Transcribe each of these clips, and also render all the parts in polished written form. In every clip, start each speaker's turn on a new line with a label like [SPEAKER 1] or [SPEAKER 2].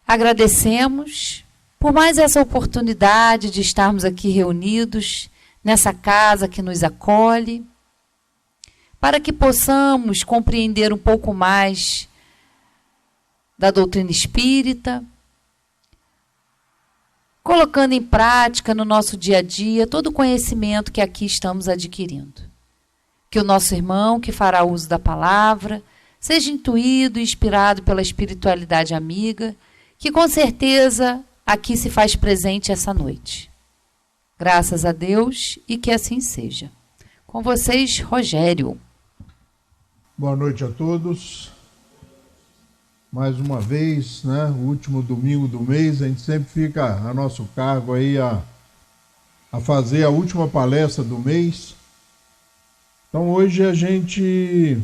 [SPEAKER 1] Agradecemos por mais essa oportunidade de estarmos aqui reunidos nessa casa que nos acolhe, para que possamos compreender um pouco mais da doutrina espírita, colocando em prática no nosso dia a dia todo o conhecimento que aqui estamos adquirindo. Que o nosso irmão que fará uso da palavra seja intuído e inspirado pela espiritualidade amiga, que com certeza aqui se faz presente essa noite. Graças a Deus e que assim seja. Com vocês, Rogério.
[SPEAKER 2] Boa noite a todos. Mais uma vez, né, o último domingo do mês, a gente sempre fica a nosso cargo aí a fazer a última palestra do mês. Então hoje a gente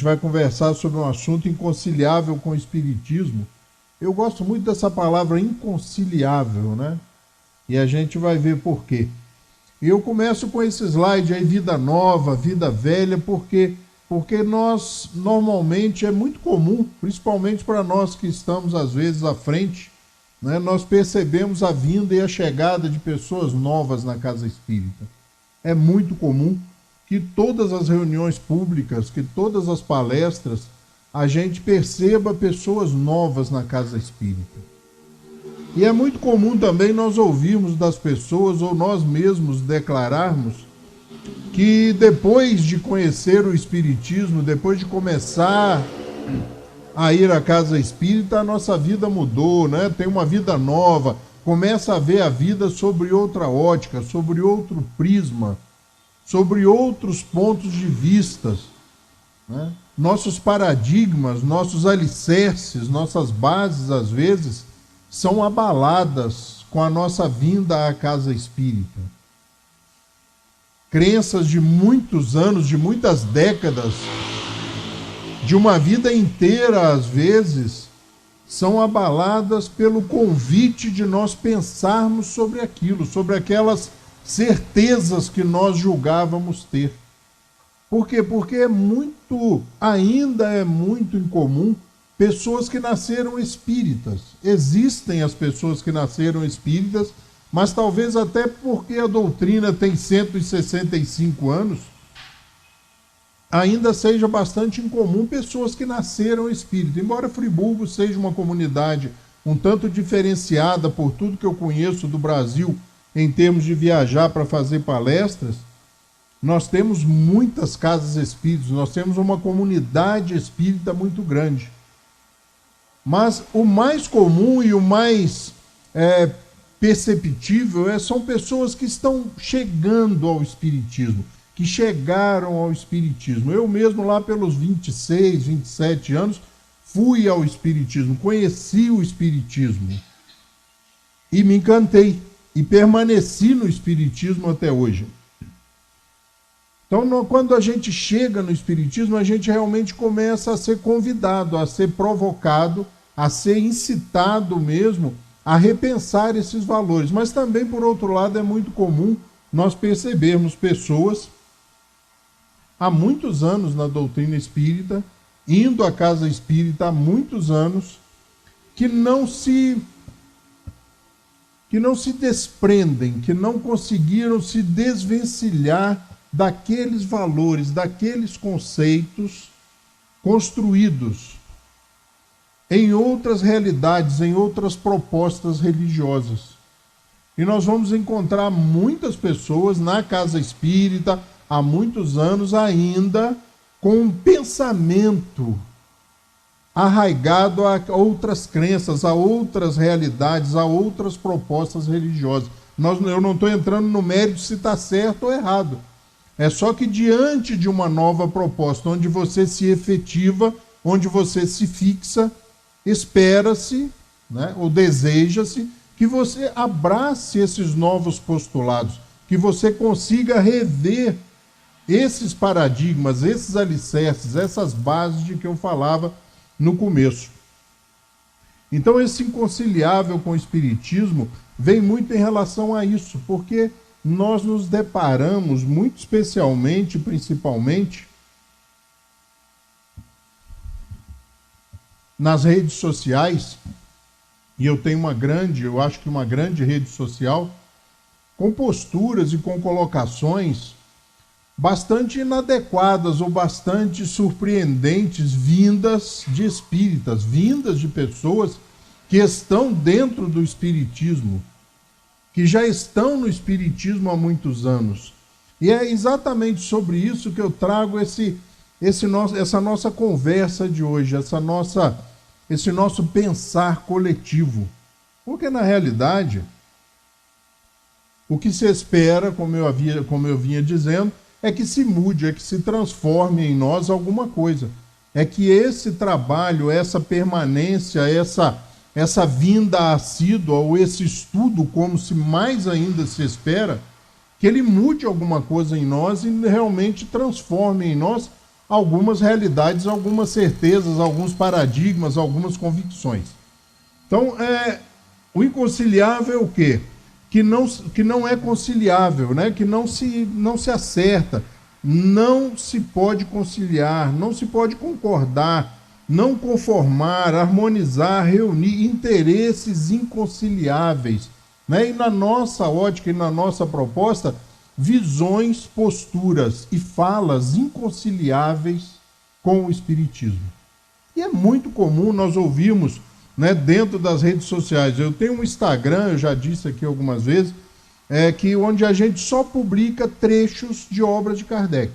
[SPEAKER 2] vai conversar sobre um assunto inconciliável com o Espiritismo. Eu gosto muito dessa palavra inconciliável, né? E a gente vai ver por quê. E eu começo com esse slide aí, vida nova, vida velha, porque nós, normalmente, é muito comum, principalmente para nós que estamos, às vezes, à frente, né, nós percebemos a vinda e a chegada de pessoas novas na casa espírita. É muito comum que todas as reuniões públicas, que todas as palestras, a gente perceba pessoas novas na casa espírita. E é muito comum também nós ouvirmos das pessoas, ou nós mesmos declararmos, que depois de conhecer o Espiritismo, depois de começar a ir à casa espírita, a nossa vida mudou, né? Tem uma vida nova, começa a ver a vida sobre outra ótica, sobre outro prisma, sobre outros pontos de vista, né? Nossos paradigmas, nossos alicerces, nossas bases, às vezes, são abaladas com a nossa vinda à casa espírita. Crenças de muitos anos, de muitas décadas, de uma vida inteira, às vezes, são abaladas pelo convite de nós pensarmos sobre aquilo, sobre aquelas certezas que nós julgávamos ter. Por quê? Porque ainda é muito incomum pessoas que nasceram espíritas. Existem as pessoas que nasceram espíritas, mas talvez até porque a doutrina tem 165 anos, ainda seja bastante incomum pessoas que nasceram espíritas. Embora Friburgo seja uma comunidade um tanto diferenciada por tudo que eu conheço do Brasil em termos de viajar para fazer palestras, nós temos muitas casas espíritas, nós temos uma comunidade espírita muito grande. Mas o mais comum e o mais perceptível são pessoas que estão chegando ao Espiritismo, que chegaram ao Espiritismo. Eu mesmo, lá pelos 26, 27 anos, fui ao Espiritismo, conheci o Espiritismo e me encantei e permaneci no Espiritismo até hoje. Então, quando a gente chega no Espiritismo, a gente realmente começa a ser convidado, a ser provocado, a ser incitado mesmo a repensar esses valores. Mas também, por outro lado, é muito comum nós percebermos pessoas há muitos anos na doutrina espírita, indo à casa espírita há muitos anos, que não se desprendem, que não conseguiram se desvencilhar daqueles valores, daqueles conceitos construídos em outras realidades, em outras propostas religiosas. E nós vamos encontrar muitas pessoas na casa espírita há muitos anos ainda com um pensamento arraigado a outras crenças, a outras realidades, a outras propostas religiosas. Eu não estou entrando no mérito se está certo ou errado. É só que diante de uma nova proposta, onde você se efetiva, onde você se fixa, espera-se, né, ou deseja-se, que você abrace esses novos postulados, que você consiga rever esses paradigmas, esses alicerces, essas bases de que eu falava no começo. Então, esse inconciliável com o Espiritismo vem muito em relação a isso, porque nós nos deparamos, muito especialmente, principalmente, nas redes sociais, e eu tenho eu acho que uma grande rede social, com posturas e com colocações bastante inadequadas ou bastante surpreendentes, vindas de espíritas, vindas de pessoas que estão dentro do espiritismo, que já estão no espiritismo há muitos anos. E é exatamente sobre isso que eu trago essa nossa conversa de hoje, esse nosso pensar coletivo. Porque, na realidade, o que se espera, como eu vinha dizendo, é que se mude, é que se transforme em nós alguma coisa. É que esse trabalho, essa permanência, essa vinda assídua, ou esse estudo, como se mais ainda se espera, que ele mude alguma coisa em nós e realmente transforme em nós algumas realidades, algumas certezas, alguns paradigmas, algumas convicções. Então, o inconciliável é o quê? Que não é conciliável, né? Que não se acerta, não se pode conciliar, não se pode concordar, não conformar, harmonizar, reunir interesses inconciliáveis, né? E na nossa ótica e na nossa proposta, visões, posturas e falas inconciliáveis com o espiritismo. E é muito comum nós ouvirmos, né, dentro das redes sociais. Eu tenho um Instagram, eu já disse aqui algumas vezes, onde a gente só publica trechos de obras de Kardec.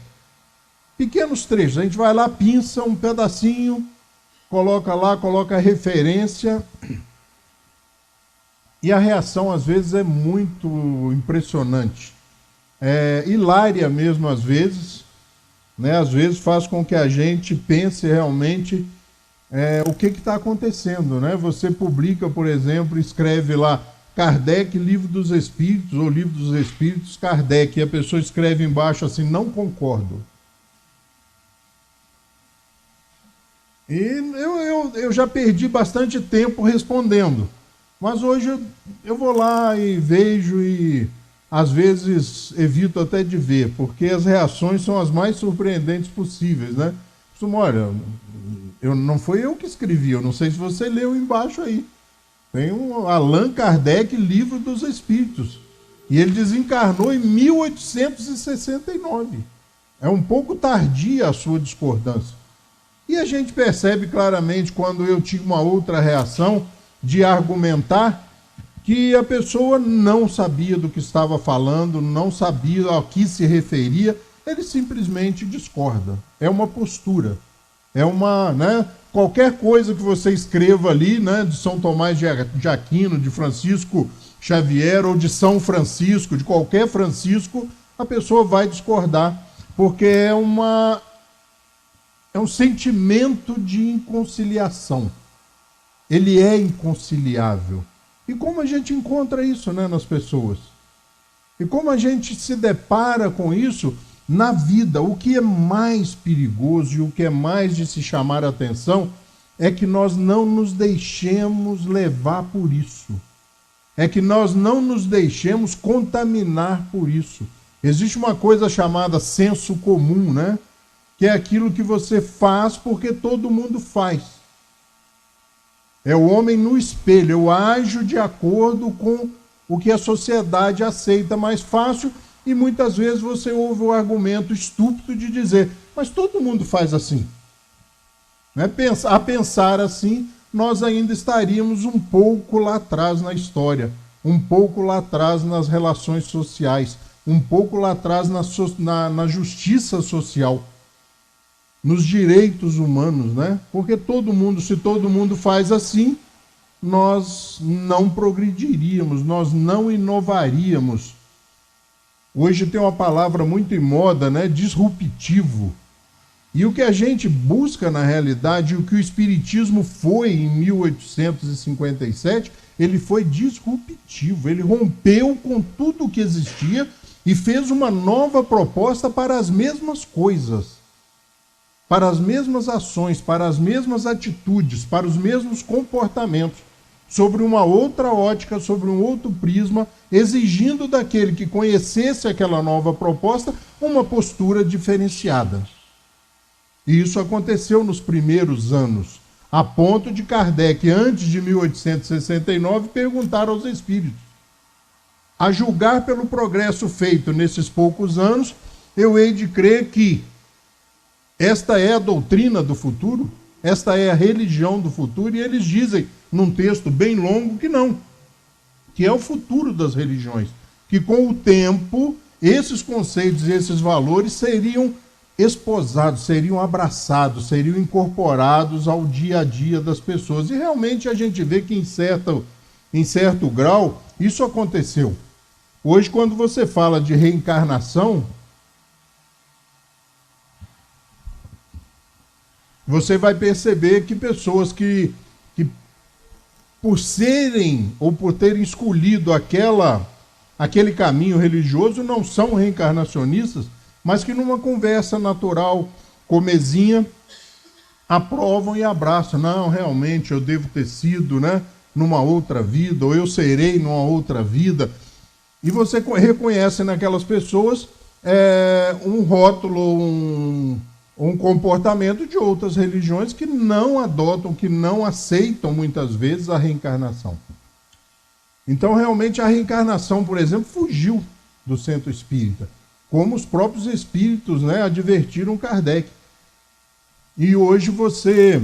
[SPEAKER 2] Pequenos trechos, a gente vai lá, pinça um pedacinho, coloca lá, coloca a referência, e a reação às vezes é muito impressionante. Hilária mesmo às vezes, né? Às vezes faz com que a gente pense realmente o que está acontecendo, né? Você publica, por exemplo, escreve lá Kardec, Livro dos Espíritos, ou Livro dos Espíritos, Kardec, e a pessoa escreve embaixo assim, não concordo. E eu já perdi bastante tempo respondendo, mas hoje eu vou lá e vejo e às vezes evito até de ver, porque as reações são as mais surpreendentes possíveis, né? Olha, não foi eu que escrevi, eu não sei se você leu embaixo aí. Tem um Allan Kardec, Livro dos Espíritos. E ele desencarnou em 1869. É um pouco tardia a sua discordância. E a gente percebe claramente, quando eu tive uma outra reação de argumentar, que a pessoa não sabia do que estava falando, não sabia a que se referia, ele simplesmente discorda. É uma postura. É uma, né, qualquer coisa que você escreva ali, né, de São Tomás de Aquino, de Francisco Xavier, ou de São Francisco, de qualquer Francisco, a pessoa vai discordar, porque é um sentimento de inconciliação. Ele é inconciliável. E como a gente encontra isso, né, nas pessoas? E como a gente se depara com isso na vida? O que é mais perigoso e o que é mais de se chamar a atenção é que nós não nos deixemos levar por isso. É que nós não nos deixemos contaminar por isso. Existe uma coisa chamada senso comum, né? Que é aquilo que você faz porque todo mundo faz. É o homem no espelho. Eu ajo de acordo com o que a sociedade aceita mais fácil, e muitas vezes você ouve o argumento estúpido de dizer, mas todo mundo faz assim. Né? A pensar assim, nós ainda estaríamos um pouco lá atrás na história, um pouco lá atrás nas relações sociais, um pouco lá atrás na justiça social, nos direitos humanos, né? Porque se todo mundo faz assim, nós não progrediríamos, nós não inovaríamos. Hoje tem uma palavra muito em moda, né? Disruptivo. E o que a gente busca na realidade, o que o Espiritismo foi em 1857, ele foi disruptivo, ele rompeu com tudo o que existia e fez uma nova proposta para as mesmas coisas, para as mesmas ações, para as mesmas atitudes, para os mesmos comportamentos, sobre uma outra ótica, sobre um outro prisma, exigindo daquele que conhecesse aquela nova proposta uma postura diferenciada. E isso aconteceu nos primeiros anos. a ponto de Kardec, antes de 1869, perguntar aos espíritos: a julgar pelo progresso feito nesses poucos anos, eu hei de crer que esta é a doutrina do futuro, esta é a religião do futuro, e eles dizem, num texto bem longo, que não, que é o futuro das religiões, que com o tempo, esses conceitos e esses valores seriam esposados, seriam abraçados, seriam incorporados ao dia a dia das pessoas. E realmente a gente vê que em certo grau isso aconteceu. Hoje, quando você fala de reencarnação, você vai perceber que pessoas que por serem ou por terem escolhido aquele caminho religioso não são reencarnacionistas, mas que numa conversa natural, comezinha, aprovam e abraçam. Não, realmente eu devo ter sido, né, numa outra vida, ou eu serei numa outra vida. E você reconhece naquelas pessoas um rótulo, um comportamento de outras religiões que não adotam, que não aceitam muitas vezes a reencarnação. Então, realmente, a reencarnação, por exemplo, fugiu do centro espírita, como os próprios espíritos, né, advertiram Kardec. E hoje você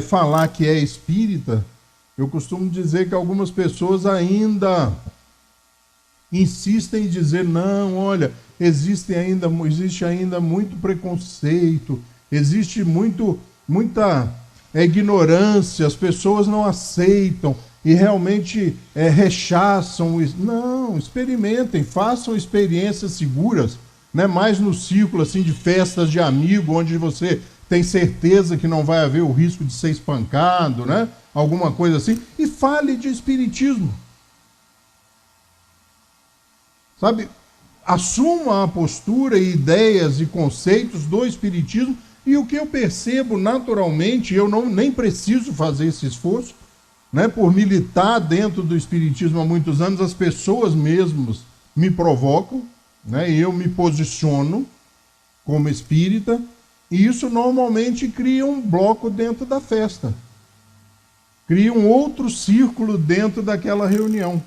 [SPEAKER 2] falar que é espírita, eu costumo dizer que algumas pessoas ainda insistem em dizer, não, olha, existe ainda muito preconceito, existe muita ignorância, as pessoas não aceitam e realmente rechaçam isso. Não, experimentem, façam experiências seguras, né? Mais no círculo assim, de festas de amigo, onde você tem certeza que não vai haver o risco de ser espancado, né? Alguma coisa assim, e fale de espiritismo. Sabe, assuma a postura, ideias e conceitos do espiritismo, e o que eu percebo naturalmente, eu nem preciso fazer esse esforço, né, por militar dentro do espiritismo há muitos anos, as pessoas mesmas me provocam, né, e eu me posiciono como espírita, e isso normalmente cria um bloco dentro da festa, cria um outro círculo dentro daquela reunião,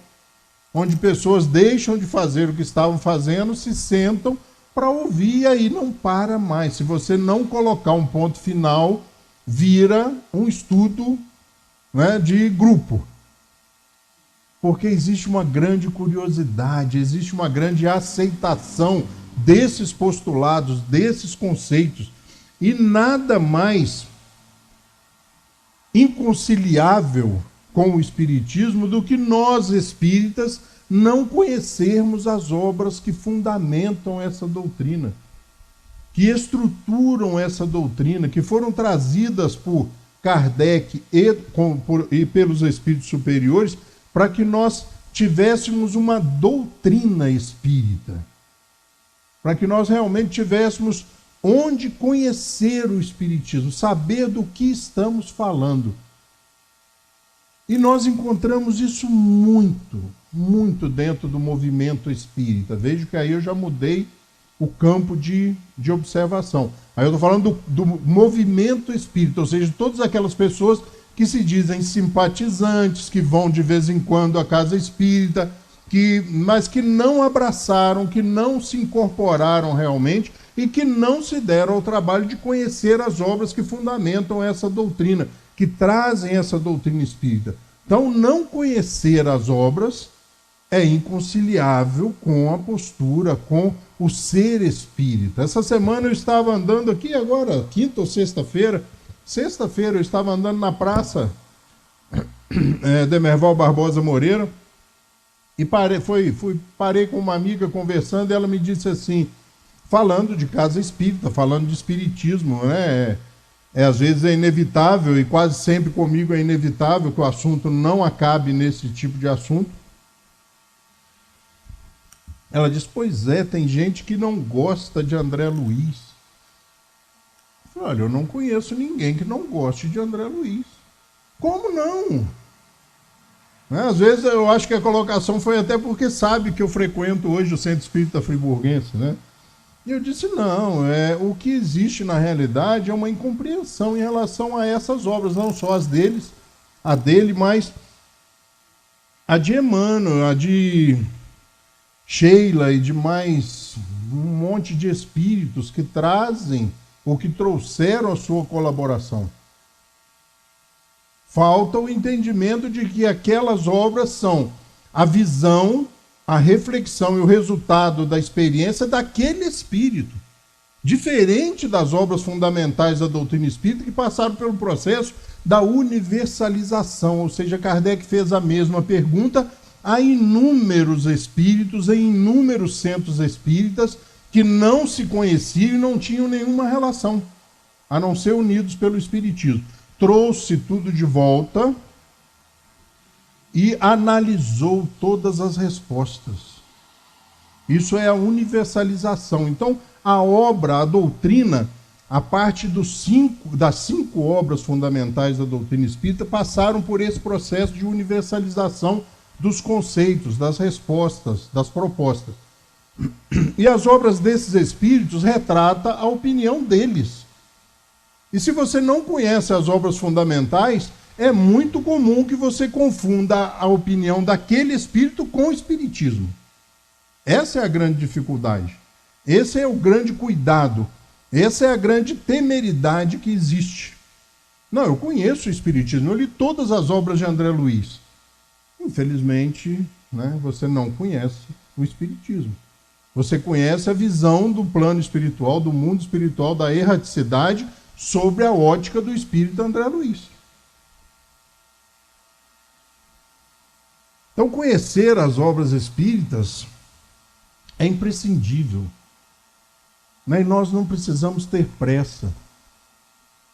[SPEAKER 2] onde pessoas deixam de fazer o que estavam fazendo, se sentam para ouvir e aí não para mais. Se você não colocar um ponto final, vira um estudo, né, de grupo. Porque existe uma grande curiosidade, existe uma grande aceitação desses postulados, desses conceitos, e nada mais inconciliável com o espiritismo do que nós espíritas não conhecermos as obras que fundamentam essa doutrina, que estruturam essa doutrina, que foram trazidas por Kardec e pelos espíritos superiores, para que nós tivéssemos uma doutrina espírita, para que nós realmente tivéssemos onde conhecer o espiritismo, saber do que estamos falando. E nós encontramos isso muito dentro do movimento espírita. Vejo que aí eu já mudei o campo de observação. Aí eu estou falando do movimento espírita, ou seja, todas aquelas pessoas que se dizem simpatizantes, que vão de vez em quando à casa espírita, mas que não abraçaram, que não se incorporaram realmente e que não se deram ao trabalho de conhecer as obras que fundamentam essa doutrina, que trazem essa doutrina espírita. Então, não conhecer as obras é inconciliável com a postura, com o ser espírita. Essa semana eu estava andando aqui agora, quinta ou sexta-feira, eu estava andando na praça Demerval Barbosa Moreira e parei com uma amiga conversando e ela me disse assim, falando de casa espírita, falando de espiritismo, né? Às vezes é inevitável, e quase sempre comigo é inevitável que o assunto não acabe nesse tipo de assunto. Ela diz, pois é, tem gente que não gosta de André Luiz. Eu falei, olha, eu não conheço ninguém que não goste de André Luiz. Como não? Às vezes eu acho que a colocação foi até porque sabe que eu frequento hoje o Centro Espírita Friburguense, né? E eu disse, não, o que existe na realidade é uma incompreensão em relação a essas obras, não só as deles, a dele, mas a de Emmanuel, a de Sheila e de mais um monte de espíritos que trazem ou que trouxeram a sua colaboração. Falta o entendimento de que aquelas obras são a visão, a reflexão e o resultado da experiência daquele espírito. Diferente das obras fundamentais da doutrina espírita que passaram pelo processo da universalização, ou seja, Kardec fez a mesma pergunta a inúmeros espíritos em inúmeros centros espíritas que não se conheciam e não tinham nenhuma relação, a não ser unidos pelo espiritismo. Trouxe tudo de volta e analisou todas as respostas. Isso é a universalização. Então, a obra, a doutrina, a parte das cinco obras fundamentais da doutrina espírita passaram por esse processo de universalização dos conceitos, das respostas, das propostas. E as obras desses espíritos retratam a opinião deles. E se você não conhece as obras fundamentais, é muito comum que você confunda a opinião daquele espírito com o espiritismo. Essa é a grande dificuldade. Esse é o grande cuidado. Essa é a grande temeridade que existe. Não, eu conheço o espiritismo, eu li todas as obras de André Luiz. Infelizmente, você não conhece o espiritismo. Você conhece a visão do plano espiritual, do mundo espiritual, da erraticidade, sobre a ótica do espírito André Luiz. Então, conhecer as obras espíritas é imprescindível. E nós não precisamos ter pressa.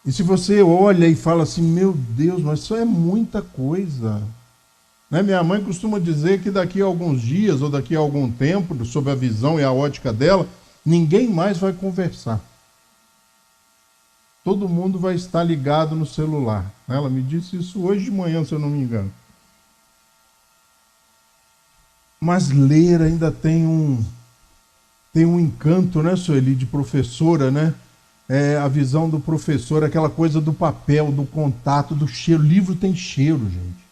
[SPEAKER 2] E se você olha e fala assim, meu Deus, mas isso é muita coisa. Minha mãe costuma dizer que daqui a alguns dias ou daqui a algum tempo, sob a visão e a ótica dela, ninguém mais vai conversar. Todo mundo vai estar ligado no celular. Ela me disse isso hoje de manhã, se eu não me engano. Mas ler ainda tem um encanto, Sueli, de professora, A visão do professor, aquela coisa do papel, do contato, do cheiro. O livro tem cheiro, gente.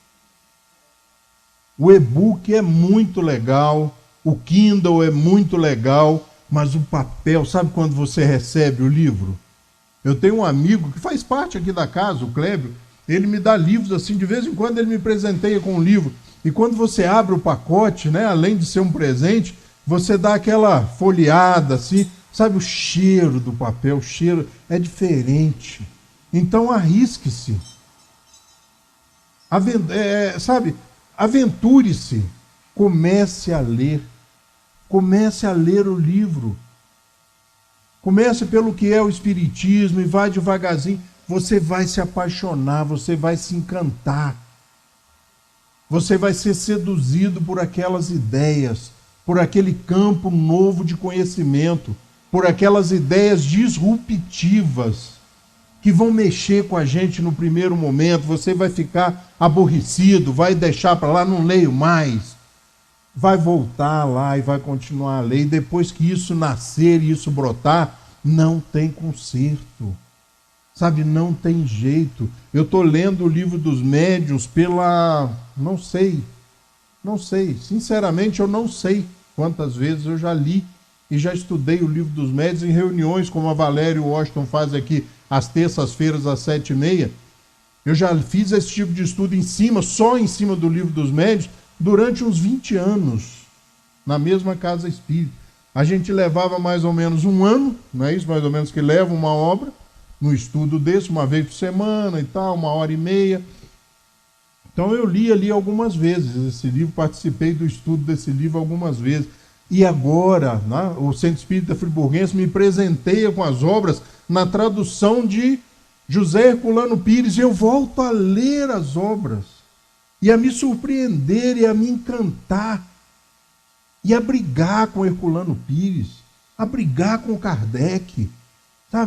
[SPEAKER 2] O e-book é muito legal, o Kindle é muito legal, mas o papel, sabe quando você recebe o livro? Eu tenho um amigo que faz parte aqui da casa, o Clébio, ele me dá livros assim, de vez em quando ele me presenteia com um livro. E quando você abre o pacote, além de ser um presente, você dá aquela folheada assim, sabe, o cheiro do papel, o cheiro é diferente. Então arrisque-se. Aventure-se. Comece a ler. Comece a ler o livro. Comece pelo que é o espiritismo e vai devagarzinho. Você vai se apaixonar, você vai se encantar. Você vai ser seduzido por aquelas ideias, por aquele campo novo de conhecimento, por aquelas ideias disruptivas que vão mexer com a gente no primeiro momento. Você vai ficar aborrecido, vai deixar para lá, não leio mais. Vai voltar lá e vai continuar a ler. E depois que isso nascer e isso brotar, não tem conserto. Não tem jeito. Eu estou lendo o Livro dos Médiuns não sei. Sinceramente, eu não sei quantas vezes eu já li e já estudei o Livro dos Médiuns em reuniões, como a Valéria e o Washington faz aqui às terças-feiras, às 7h30. Eu já fiz esse tipo de estudo só em cima do Livro dos Médiuns, durante uns 20 anos, na mesma casa espírita. A gente levava mais ou menos um ano, não é isso? Mais ou menos que leva uma obra, no estudo desse, uma vez por semana e tal, 1h30. Então eu li ali algumas vezes esse livro, participei do estudo desse livro algumas vezes. E agora, o Centro Espírita Friburguense me presenteia com as obras na tradução de José Herculano Pires, e eu volto a ler as obras, e a me surpreender, e a me encantar, e a brigar com Herculano Pires, a brigar com Kardec,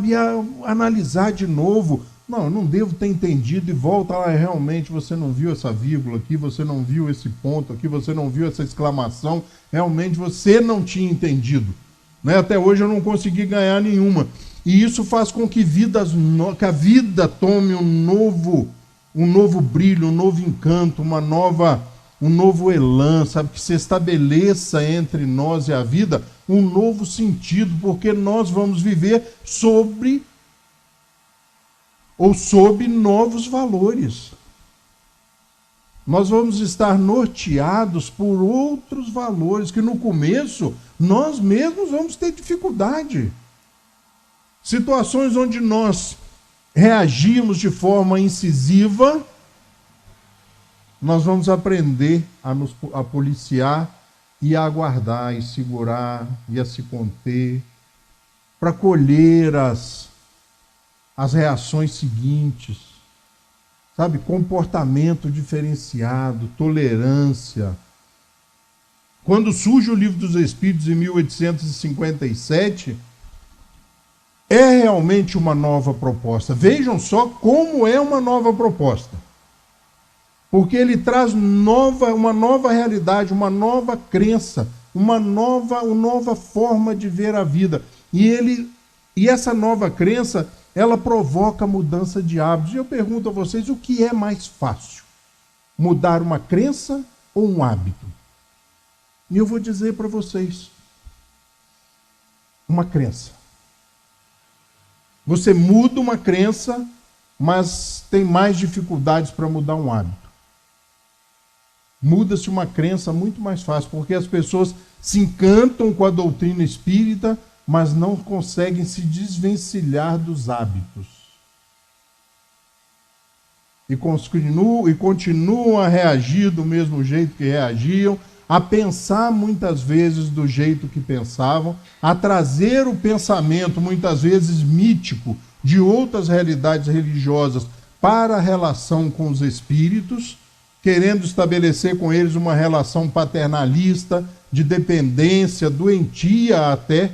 [SPEAKER 2] e a analisar de novo. Não, eu não devo ter entendido, e volta lá, realmente você não viu essa vírgula aqui, você não viu esse ponto aqui, você não viu essa exclamação, realmente você não tinha entendido. né? Até hoje eu não consegui ganhar nenhuma. E isso faz com que que a vida tome um novo brilho, um novo encanto, um novo elan, sabe? Que se estabeleça entre nós e a vida um novo sentido, porque nós vamos viver sob novos valores. Nós vamos estar norteados por outros valores que no começo nós mesmos vamos ter dificuldade. Situações onde nós reagimos de forma incisiva, nós vamos aprender a policiar e a aguardar, e segurar, e a se conter, para colher as reações seguintes, sabe? Comportamento diferenciado, tolerância. Quando surge o Livro dos Espíritos em 1857, é realmente uma nova proposta. Vejam só como é uma nova proposta. Porque ele traz uma nova realidade, uma nova crença, uma nova forma de ver a vida. E essa nova crença, ela provoca mudança de hábitos. E eu pergunto a vocês, o que é mais fácil? Mudar uma crença ou um hábito? E eu vou dizer para vocês, uma crença. Você muda uma crença, mas tem mais dificuldades para mudar um hábito. Muda-se uma crença muito mais fácil, porque as pessoas se encantam com a doutrina espírita, mas não conseguem se desvencilhar dos hábitos. E continuam a reagir do mesmo jeito que reagiam, a pensar muitas vezes do jeito que pensavam, a trazer o pensamento muitas vezes mítico de outras realidades religiosas para a relação com os espíritos, querendo estabelecer com eles uma relação paternalista, de dependência, doentia até,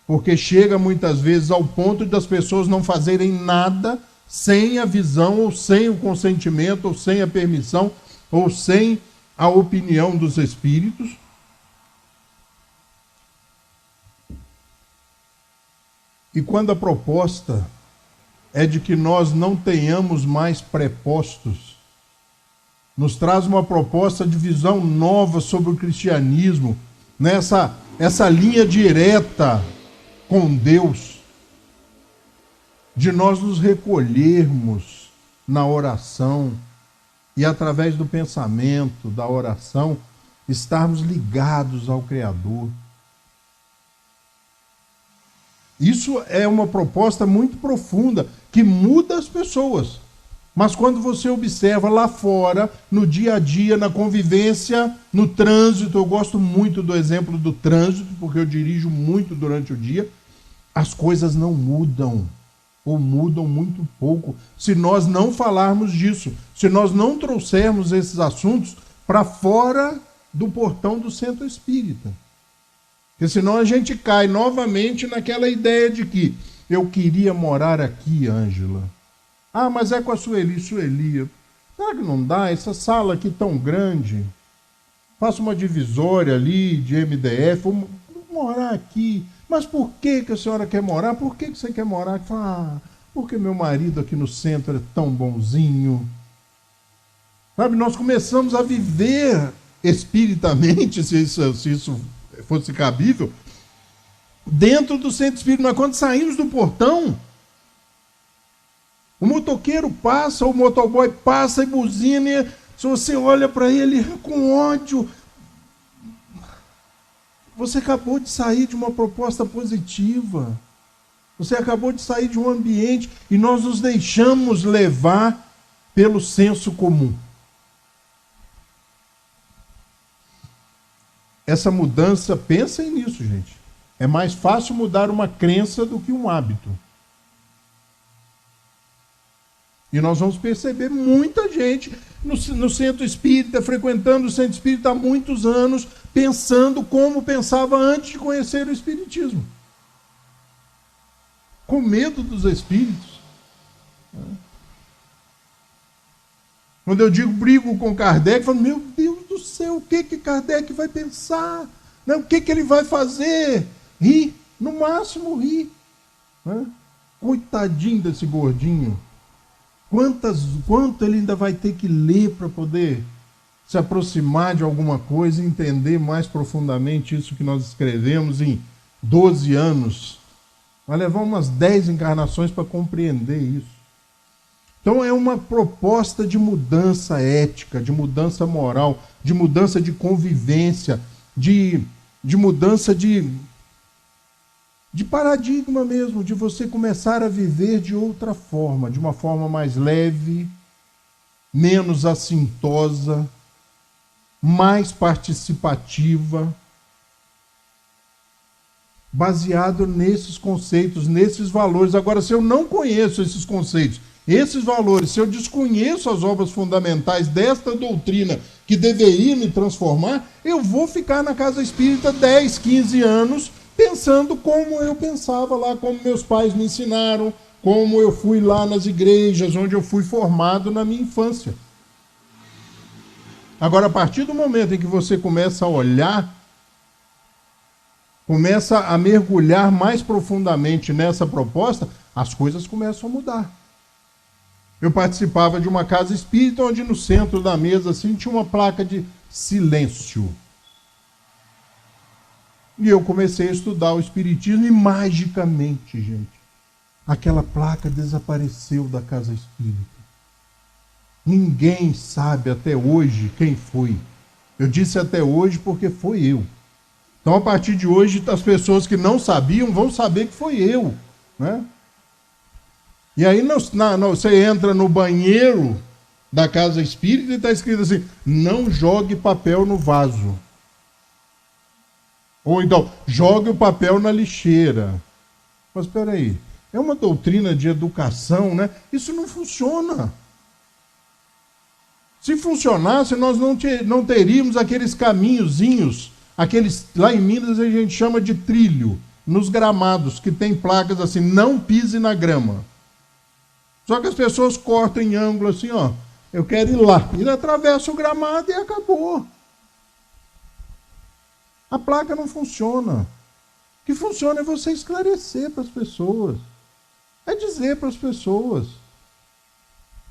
[SPEAKER 2] porque chega muitas vezes ao ponto das pessoas não fazerem nada sem a visão, ou sem o consentimento, ou sem a permissão, ou sem a opinião dos espíritos. E quando a proposta é de que nós não tenhamos mais prepostos, nos traz uma proposta de visão nova sobre o cristianismo, essa linha direta com Deus, de nós nos recolhermos na oração e através do pensamento, da oração, estarmos ligados ao Criador. Isso é uma proposta muito profunda, que muda as pessoas. Mas quando você observa lá fora, no dia a dia, na convivência, no trânsito, eu gosto muito do exemplo do trânsito, porque eu dirijo muito durante o dia, as coisas não mudam, ou mudam muito pouco, se nós não falarmos disso, se nós não trouxermos esses assuntos para fora do portão do centro espírita. Porque senão a gente cai novamente naquela ideia de que eu queria morar aqui, Ângela. Ah, mas é com a Sueli. Sueli, será que não dá? Essa sala aqui tão grande. Faça uma divisória ali de MDF, vou morar aqui. Mas por que a senhora quer morar? Por que você quer morar? Fala, porque meu marido aqui no centro é tão bonzinho. Sabe, nós começamos a viver espiritamente, se isso fosse cabível, dentro do centro espírita. Mas quando saímos do portão, o motoqueiro passa, o motoboy passa e buzina, e se você olha para ele com ódio, você acabou de sair de uma proposta positiva, você acabou de sair de um ambiente, e nós nos deixamos levar pelo senso comum. Essa mudança, pensem nisso, gente. É mais fácil mudar uma crença do que um hábito. E nós vamos perceber muita gente no centro espírita, frequentando o centro espírita há muitos anos, pensando como pensava antes de conhecer o espiritismo. Com medo dos espíritos. Quando eu digo brigo com Kardec, eu falo, meu Deus do céu, o que Kardec vai pensar? O que ele vai fazer? ri, no máximo ri. Né? Coitadinho desse gordinho. Quanto ele ainda vai ter que ler para poder se aproximar de alguma coisa e entender mais profundamente isso que nós escrevemos em 12 anos. Vai levar umas 10 encarnações para compreender isso. Então é uma proposta de mudança ética, de mudança moral, de mudança de convivência, de mudança de paradigma mesmo, de você começar a viver de outra forma, de uma forma mais leve, menos assintosa, mais participativa, baseado nesses conceitos, nesses valores. Agora, se eu não conheço esses conceitos, esses valores, se eu desconheço as obras fundamentais desta doutrina que deveria me transformar, eu vou ficar na casa espírita 10, 15 anos pensando como eu pensava lá, como meus pais me ensinaram, como eu fui lá nas igrejas, onde eu fui formado na minha infância. Agora, a partir do momento em que você começa a olhar, começa a mergulhar mais profundamente nessa proposta, as coisas começam a mudar. Eu participava de uma casa espírita onde no centro da mesa assim, tinha uma placa de silêncio. E eu comecei a estudar o espiritismo e magicamente, gente, aquela placa desapareceu da casa espírita. Ninguém sabe até hoje quem foi. Eu disse até hoje porque foi eu. Então, a partir de hoje, as pessoas que não sabiam vão saber que foi eu, né? E aí você entra no banheiro da casa espírita e está escrito assim: não jogue papel no vaso. Ou então, jogue o papel na lixeira. Mas espera aí, é uma doutrina de educação, né? Isso não funciona. Se funcionasse, nós não teríamos aqueles caminhozinhos, aqueles, lá em Minas a gente chama de trilho, nos gramados, que tem placas assim: não pise na grama. Só que as pessoas cortam em ângulo assim, ó, eu quero ir lá. Ele atravessa o gramado e acabou. A placa não funciona. O que funciona é você esclarecer para as pessoas. É dizer para as pessoas.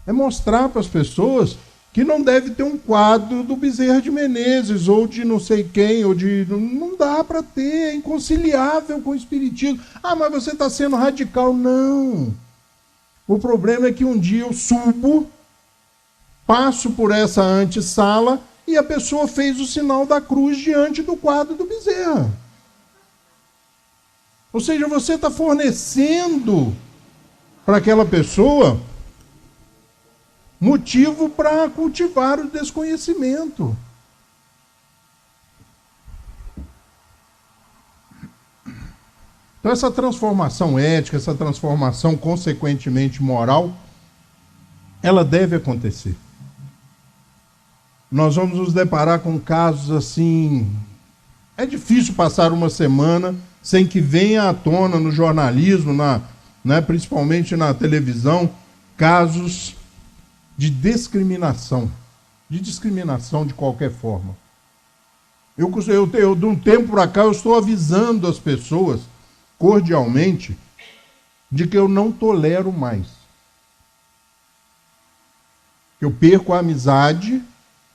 [SPEAKER 2] É mostrar para as pessoas que não deve ter um quadro do Bezerra de Menezes, ou de não sei quem, ou de... Não dá para ter, é inconciliável com o espiritismo. Ah, mas você está sendo radical. Não. O problema é que um dia eu subo, passo por essa antessala e a pessoa fez o sinal da cruz diante do quadro do Bezerra. Ou seja, você está fornecendo para aquela pessoa motivo para cultivar o desconhecimento. Então, essa transformação ética, essa transformação consequentemente moral, ela deve acontecer. Nós vamos nos deparar com casos assim... É difícil passar uma semana sem que venha à tona no jornalismo, principalmente na televisão, casos de discriminação de qualquer forma. Eu de um tempo para cá, eu estou avisando as pessoas, cordialmente, de que eu não tolero mais. Eu perco a amizade,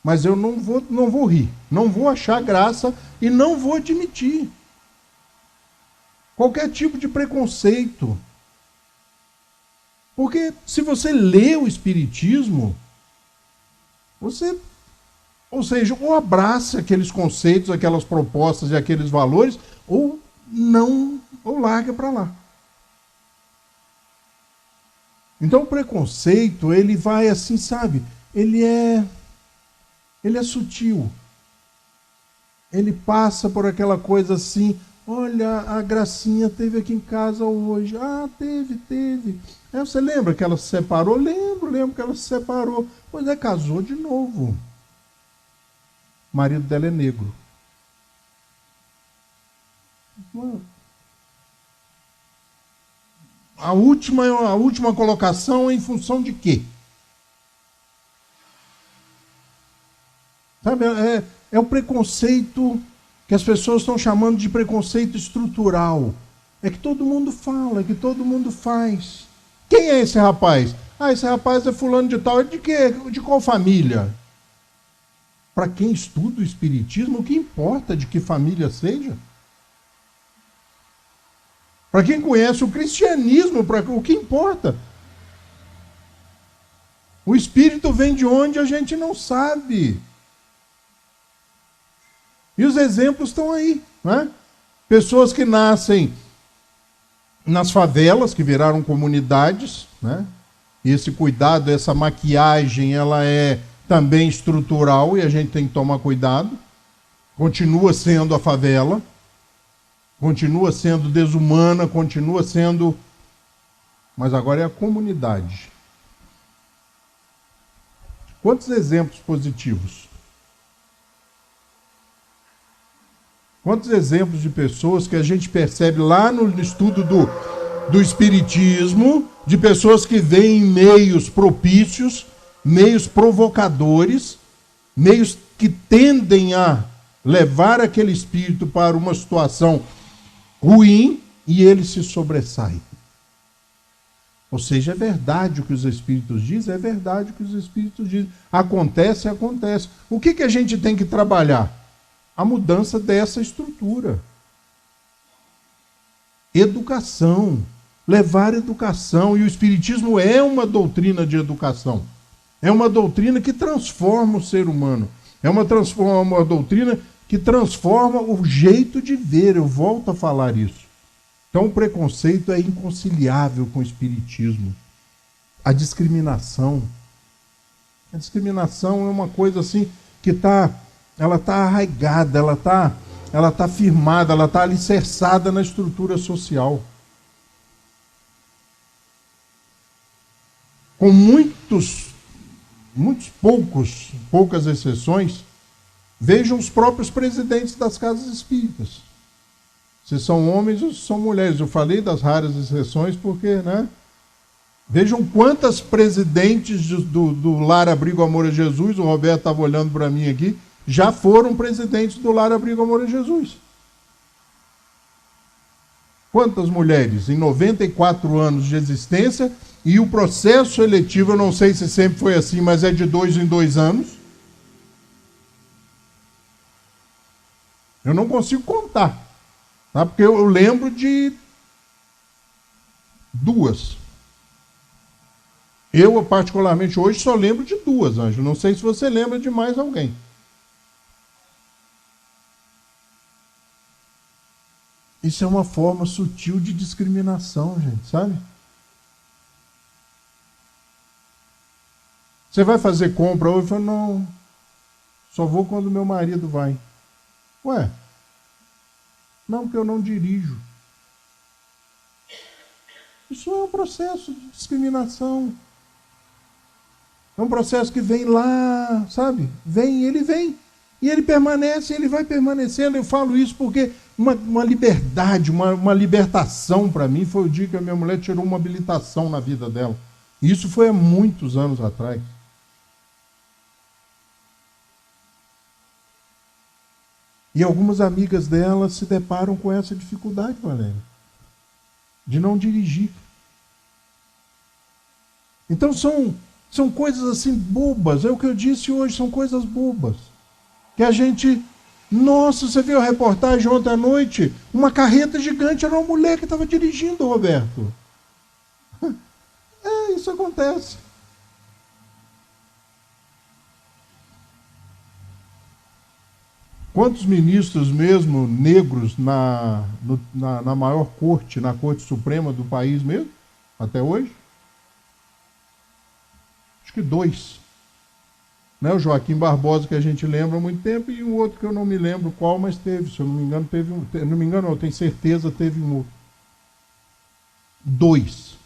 [SPEAKER 2] mas eu não vou rir, não vou achar graça e não vou admitir qualquer tipo de preconceito. Porque se você lê o Espiritismo, você, ou seja, ou abraça aqueles conceitos, aquelas propostas e aqueles valores, ou não, ou larga para lá. Então o preconceito, ele vai assim, sabe? Ele é sutil. Ele passa por aquela coisa assim: olha, a Gracinha teve aqui em casa hoje. Ah, teve. Aí você lembra que ela se separou? Lembro que ela se separou. Pois é, casou de novo. O marido dela é negro. A última colocação é em função de quê? Sabe, é o preconceito que as pessoas estão chamando de preconceito estrutural. É que todo mundo fala, é que todo mundo faz. Quem é esse rapaz? Ah, esse rapaz é fulano de tal. De quê? De qual família? Para quem estuda o espiritismo, o que importa de que família seja? Para quem conhece o cristianismo, o que importa? O espírito vem de onde a gente não sabe. E os exemplos estão aí, né? Pessoas que nascem nas favelas, que viraram comunidades, né? Esse cuidado, essa maquiagem, ela é também estrutural e a gente tem que tomar cuidado. Continua sendo a favela, continua sendo desumana, continua sendo... Mas agora é a comunidade. Quantos exemplos positivos? Quantos exemplos de pessoas que a gente percebe lá no estudo do Espiritismo, de pessoas que vêm em meios propícios, meios provocadores, meios que tendem a levar aquele espírito para uma situação ruim e ele se sobressai. Ou seja, é verdade o que os espíritos dizem, é verdade o que os espíritos dizem. Acontece, acontece. O que a gente tem que trabalhar? A mudança dessa estrutura. Educação. Levar educação. E o espiritismo é uma doutrina de educação. É uma doutrina que transforma o ser humano. É uma doutrina que transforma o jeito de ver. Eu volto a falar isso. Então o preconceito é inconciliável com o espiritismo. A discriminação. A discriminação é uma coisa assim que ela está arraigada, ela está firmada, ela está alicerçada na estrutura social. Com poucas exceções, vejam os próprios presidentes das casas espíritas. Se são homens ou se são mulheres. Eu falei das raras exceções porque, né? Vejam quantas presidentes do Lar Abrigo Amor a Jesus, o Roberto estava olhando para mim aqui, já foram presidentes do Lar Abrigo Amor a Jesus. Quantas mulheres em 94 anos de existência, e o processo seletivo, eu não sei se sempre foi assim, mas é de 2 em 2 anos. Eu não consigo contar, tá? Porque eu lembro de 2. Eu, particularmente, hoje só lembro de 2, Anjo. Não sei se você lembra de mais alguém. Isso é uma forma sutil de discriminação, gente, sabe? Você vai fazer compra hoje? Eu falo, não, só vou quando meu marido vai. Ué, não, porque eu não dirijo. Isso é um processo de discriminação. É um processo que vem lá, sabe? Ele vem. E ele permanece, ele vai permanecendo. Eu falo isso porque uma liberdade, uma libertação para mim foi o dia que a minha mulher tirou uma habilitação na vida dela. E isso foi há muitos anos atrás. E algumas amigas dela se deparam com essa dificuldade, Valéria, de não dirigir. Então são coisas assim bobas, é o que eu disse hoje, são coisas bobas. Que a gente... Nossa, você viu a reportagem ontem à noite? Uma carreta gigante, era uma mulher que estava dirigindo, Roberto. É, isso acontece. Quantos ministros mesmo negros na maior corte, na Corte Suprema do país mesmo, até hoje? Acho que 2. Né? O Joaquim Barbosa, que a gente lembra há muito tempo, e um outro que eu não me lembro qual, mas teve, se eu não me engano, teve um. Não me engano, eu tenho certeza, teve um outro. 2.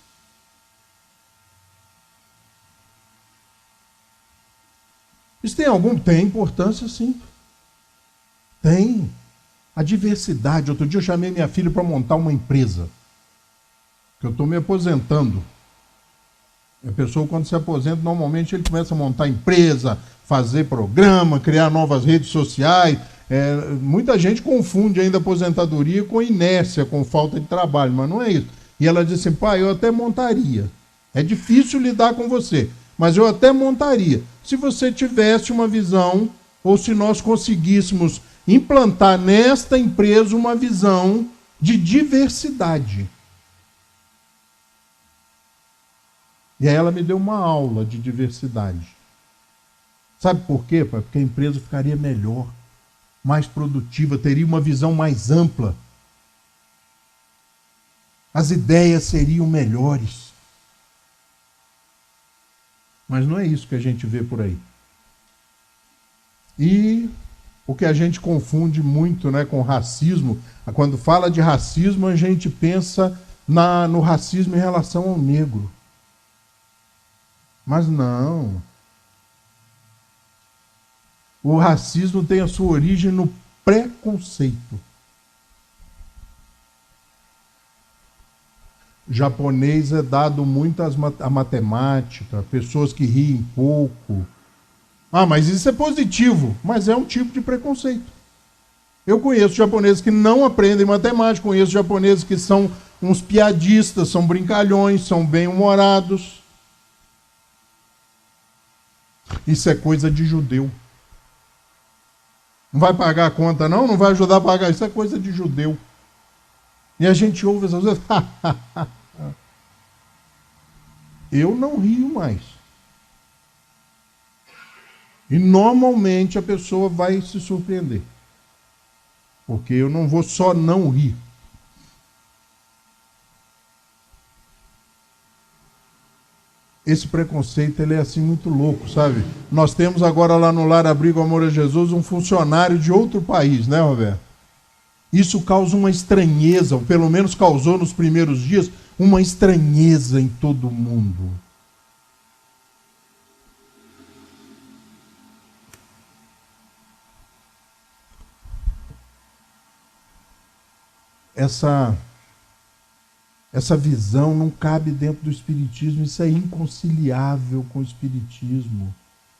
[SPEAKER 2] Isso tem importância, sim. Tem. A diversidade. Outro dia eu chamei minha filha para montar uma empresa. Que eu estou me aposentando. A pessoa, quando se aposenta, normalmente ele começa a montar empresa, fazer programa, criar novas redes sociais. Muita gente confunde ainda aposentadoria com inércia, com falta de trabalho, mas não é isso. E ela disse assim, pai, eu até montaria. É difícil lidar com você, mas eu até montaria. Se você tivesse uma visão, ou se nós conseguíssemos implantar nesta empresa uma visão de diversidade. E aí ela me deu uma aula de diversidade. Sabe por quê, pai? Porque a empresa ficaria melhor, mais produtiva, teria uma visão mais ampla. As ideias seriam melhores. Mas não é isso que a gente vê por aí. E o que a gente confunde muito, né, com racismo, quando fala de racismo, a gente pensa no racismo em relação ao negro. Mas não. O racismo tem a sua origem no preconceito. O japonês é dado muito à matemática, pessoas que riem pouco. Ah, mas isso é positivo, mas é um tipo de preconceito. Eu conheço japoneses que não aprendem matemática, conheço japoneses que são uns piadistas, são brincalhões, são bem-humorados. Isso é coisa de judeu. Não vai pagar a conta, não? Não vai ajudar a pagar? Isso é coisa de judeu. E a gente ouve essas coisas. Eu não rio mais. E normalmente a pessoa vai se surpreender. Porque eu não vou só não rir. Esse preconceito, ele é assim muito louco, sabe? Nós temos agora lá no Lar Abrigo Amor a Jesus um funcionário de outro país, né, Roberto? Isso causa uma estranheza, ou pelo menos causou nos primeiros dias, uma estranheza em todo mundo. Essa visão não cabe dentro do Espiritismo, isso é inconciliável com o Espiritismo.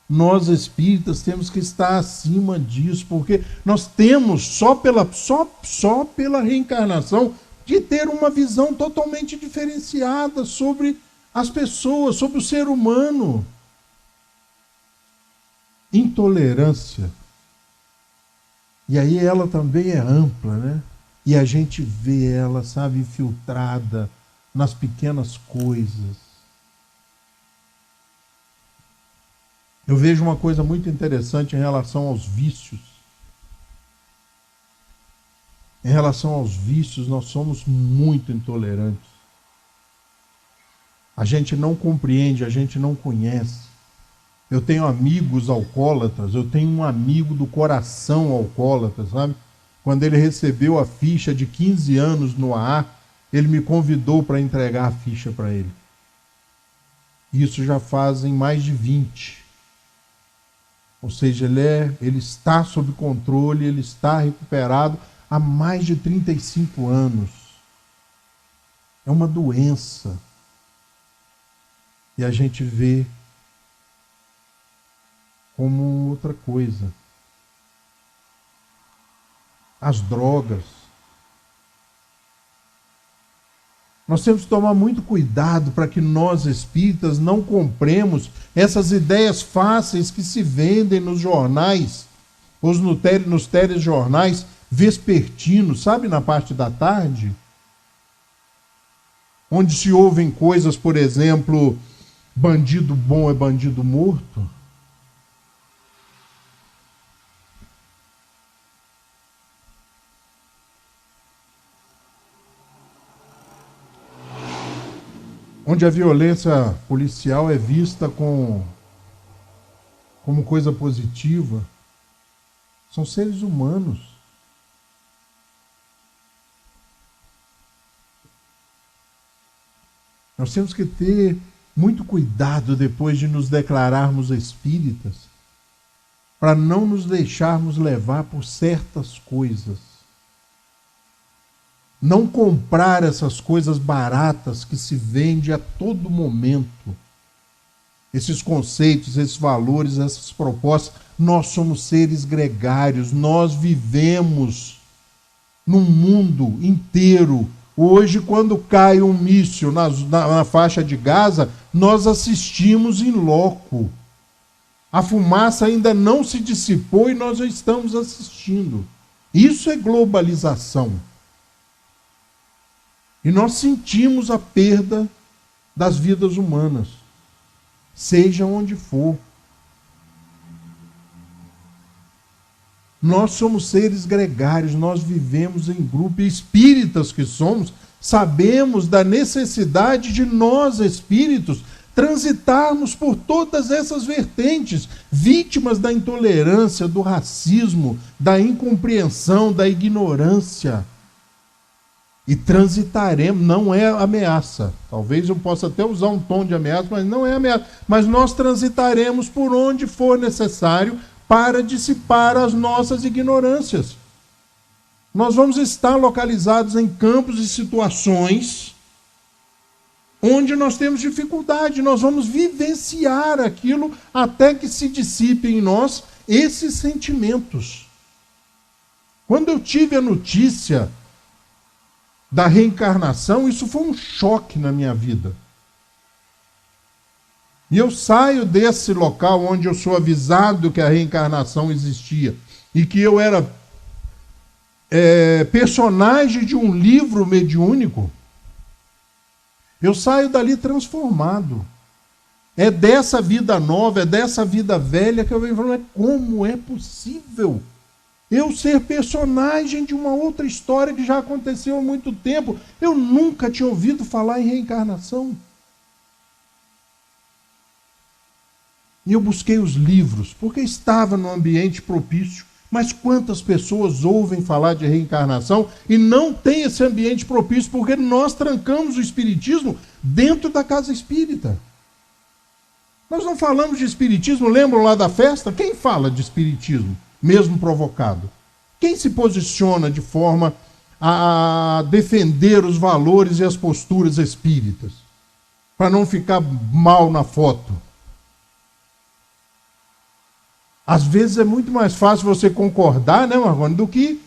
[SPEAKER 2] Nós espíritas temos que estar acima disso, porque nós temos, só pela reencarnação, de ter uma visão totalmente diferenciada sobre as pessoas, sobre o ser humano. Intolerância. E aí ela também é ampla, né? E a gente vê ela, sabe, infiltrada nas pequenas coisas. Eu vejo uma coisa muito interessante em relação aos vícios. Em relação aos vícios, nós somos muito intolerantes. A gente não compreende, a gente não conhece. Eu tenho amigos alcoólatras, eu tenho um amigo do coração alcoólatra, sabe? Quando ele recebeu a ficha de 15 anos no AA, ele me convidou para entregar a ficha para ele. Isso já fazem mais de 20. Ou seja, ele está sob controle, ele está recuperado há mais de 35 anos. É uma doença. E a gente vê como outra coisa. As drogas. Nós temos que tomar muito cuidado para que nós espíritas não compremos essas ideias fáceis que se vendem nos jornais, ou nos telejornais vespertinos, sabe, na parte da tarde? Onde se ouvem coisas, por exemplo, bandido bom é bandido morto. Onde a violência policial é vista como coisa positiva. São seres humanos. Nós temos que ter muito cuidado depois de nos declararmos espíritas, para não nos deixarmos levar por certas coisas. Não comprar essas coisas baratas que se vende a todo momento. Esses conceitos, esses valores, essas propostas. Nós somos seres gregários, nós vivemos num mundo inteiro. Hoje, quando cai um míssil na faixa de Gaza, nós assistimos em loco. A fumaça ainda não se dissipou e nós já estamos assistindo. Isso é globalização. E nós sentimos a perda das vidas humanas, seja onde for. Nós somos seres gregários, nós vivemos em grupo, e espíritas que somos, sabemos da necessidade de nós, espíritos, transitarmos por todas essas vertentes, vítimas da intolerância, do racismo, da incompreensão, da ignorância. E transitaremos, não é ameaça. Talvez eu possa até usar um tom de ameaça, mas não é ameaça. Mas nós transitaremos por onde for necessário para dissipar as nossas ignorâncias. Nós vamos estar localizados em campos e situações onde nós temos dificuldade. Nós vamos vivenciar aquilo até que se dissipem em nós esses sentimentos. Quando eu tive a notícia da reencarnação, isso foi um choque na minha vida. E eu saio desse local onde eu sou avisado que a reencarnação existia e que eu era personagem de um livro mediúnico. Eu saio dali transformado. É dessa vida nova, é dessa vida velha que eu venho falando, como é possível eu ser personagem de uma outra história que já aconteceu há muito tempo? Eu nunca tinha ouvido falar em reencarnação. E eu busquei os livros, porque estava num ambiente propício. Mas quantas pessoas ouvem falar de reencarnação e não tem esse ambiente propício, porque nós trancamos o espiritismo dentro da casa espírita. Nós não falamos de espiritismo, lembram lá da festa? Quem fala de espiritismo, mesmo provocado? Quem se posiciona de forma a defender os valores e as posturas espíritas, para não ficar mal na foto? Às vezes é muito mais fácil você concordar, né, Marconi, do que...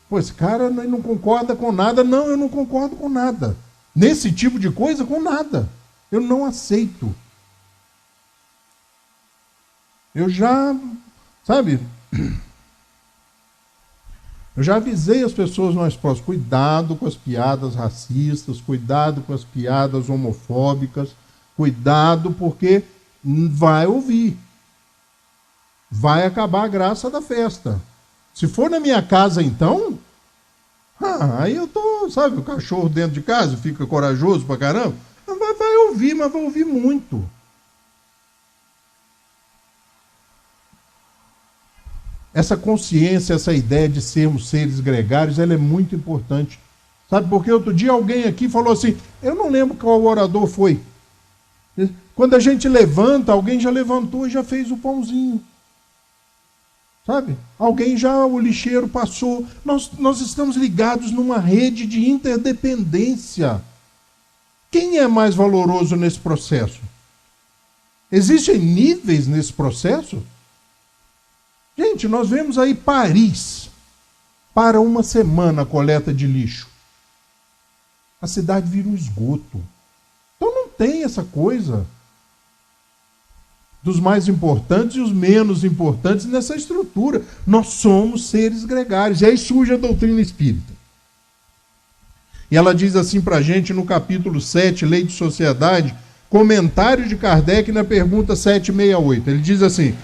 [SPEAKER 2] Pô, esse cara não concorda com nada. Não, eu não concordo com nada. Nesse tipo de coisa, com nada. Eu não aceito. Eu já, sabe... Eu já avisei as pessoas mais próximas, cuidado com as piadas racistas, cuidado com as piadas homofóbicas, cuidado porque vai ouvir. Vai acabar a graça da festa. Se for na minha casa, então, aí eu tô, sabe, o cachorro dentro de casa fica corajoso pra caramba. Vai ouvir, mas vai ouvir muito. Essa consciência, essa ideia de sermos seres gregários, ela é muito importante. Sabe, porque outro dia alguém aqui falou assim, eu não lembro qual orador foi. Quando a gente levanta, alguém já levantou e já fez o pãozinho. Sabe? Alguém já, o lixeiro passou. Nós estamos ligados numa rede de interdependência. Quem é mais valoroso nesse processo? Existem níveis nesse processo? Gente, nós vemos aí Paris, para uma semana a coleta de lixo. A cidade vira um esgoto. Então não tem essa coisa dos mais importantes e os menos importantes nessa estrutura. Nós somos seres gregários. E aí surge a doutrina espírita. E ela diz assim para a gente no capítulo 7, Lei de Sociedade, comentário de Kardec na pergunta 768. Ele diz assim,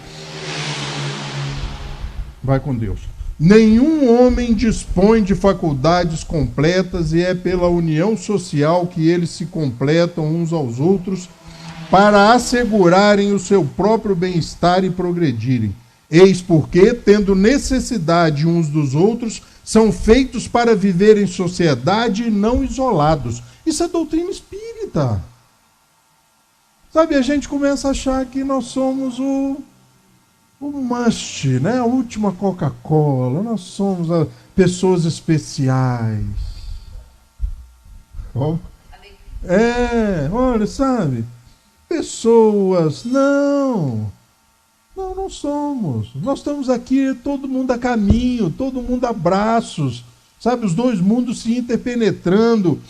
[SPEAKER 2] vai com Deus. Nenhum homem dispõe de faculdades completas e é pela união social que eles se completam uns aos outros para assegurarem o seu próprio bem-estar e progredirem. Eis porque, tendo necessidade uns dos outros, são feitos para viver em sociedade e não isolados. Isso é doutrina espírita. Sabe, a gente começa a achar que nós somos o must, né? A última Coca-Cola. Nós somos pessoas especiais. Olha, sabe? Pessoas, não Não, não somos. Nós estamos aqui, todo mundo a caminho, todo mundo a braços, sabe? Os dois mundos se interpenetrando.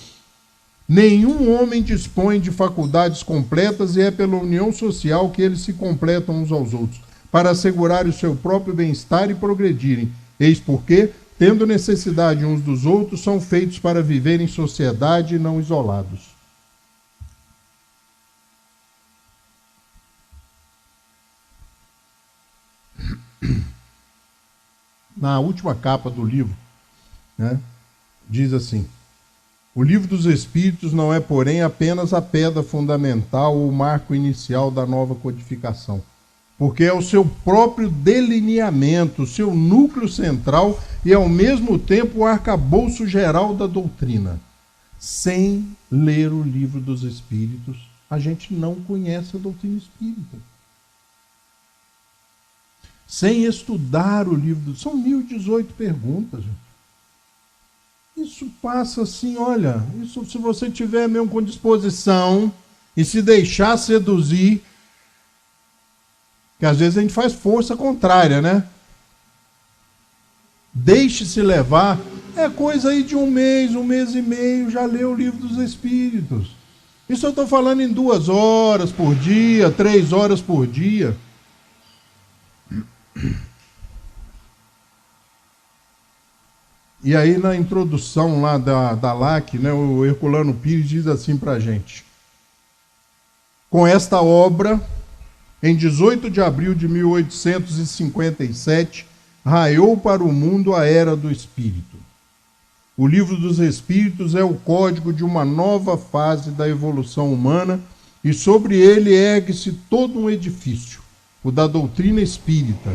[SPEAKER 2] Nenhum homem dispõe de faculdades completas e é pela união social que eles se completam uns aos outros, para assegurar o seu próprio bem-estar e progredirem. Eis porque, tendo necessidade uns dos outros, são feitos para viver em sociedade e não isolados. Na última capa do livro, né, diz assim: o livro dos Espíritos não é, porém, apenas a pedra fundamental ou o marco inicial da nova codificação, porque é o seu próprio delineamento, o seu núcleo central e, ao mesmo tempo, o arcabouço geral da doutrina. Sem ler o livro dos Espíritos, a gente não conhece a doutrina espírita. Sem estudar o livro, são 1018 perguntas. Isso passa assim, olha, isso se você tiver mesmo com disposição e se deixar seduzir, que às vezes a gente faz força contrária, né? Deixe-se levar, é coisa aí de um mês e meio, já leu o livro dos Espíritos. Isso eu estou falando em 2 horas por dia, 3 horas por dia. E aí na introdução lá da LAC, né, o Herculano Pires diz assim para a gente: com esta obra, em 18 de abril de 1857, raiou para o mundo a Era do Espírito. O Livro dos Espíritos é o código de uma nova fase da evolução humana e sobre ele ergue-se todo um edifício, o da doutrina espírita.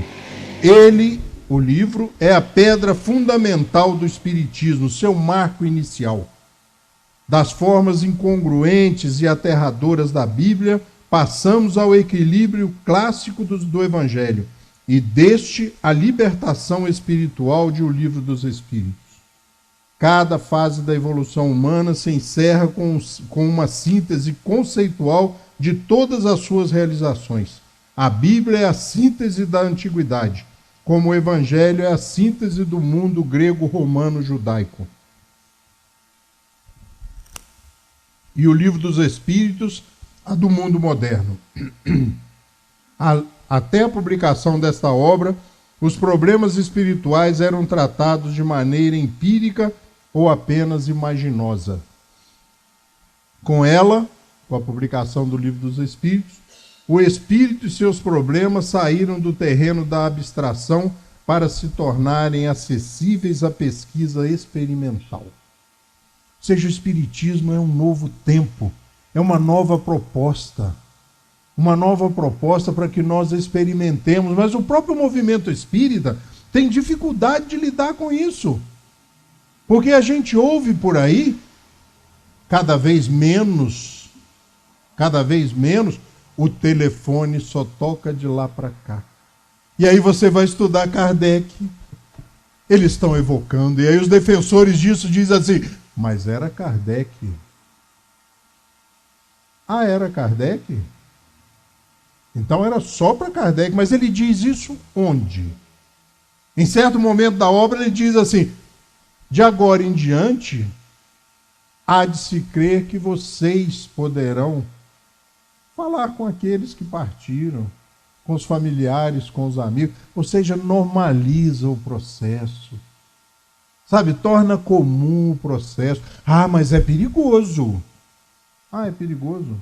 [SPEAKER 2] Ele, o livro, é a pedra fundamental do espiritismo, seu marco inicial. Das formas incongruentes e aterradoras da Bíblia, passamos ao equilíbrio clássico do Evangelho, e deste a libertação espiritual de O Livro dos Espíritos. Cada fase da evolução humana se encerra com uma síntese conceitual de todas as suas realizações. A Bíblia é a síntese da antiguidade, como o Evangelho é a síntese do mundo grego-romano-judaico. E o Livro dos Espíritos, a do mundo moderno. Até a publicação desta obra, os problemas espirituais eram tratados de maneira empírica ou apenas imaginosa. Com ela, com a publicação do Livro dos Espíritos, o espírito e seus problemas saíram do terreno da abstração para se tornarem acessíveis à pesquisa experimental. Ou seja, o espiritismo é um novo tempo, é uma nova proposta para que nós experimentemos, mas o próprio movimento espírita tem dificuldade de lidar com isso, porque a gente ouve por aí, cada vez menos, o telefone só toca de lá para cá. E aí você vai estudar Kardec, eles estão evocando, e aí os defensores disso dizem assim, mas era Kardec. Ah, era Kardec? Então era só para Kardec, mas ele diz isso onde? Em certo momento da obra ele diz assim, de agora em diante, há de se crer que vocês poderão falar com aqueles que partiram, com os familiares, com os amigos, ou seja, normaliza o processo. Sabe, torna comum o processo. Ah, mas é perigoso. Ah, é perigoso.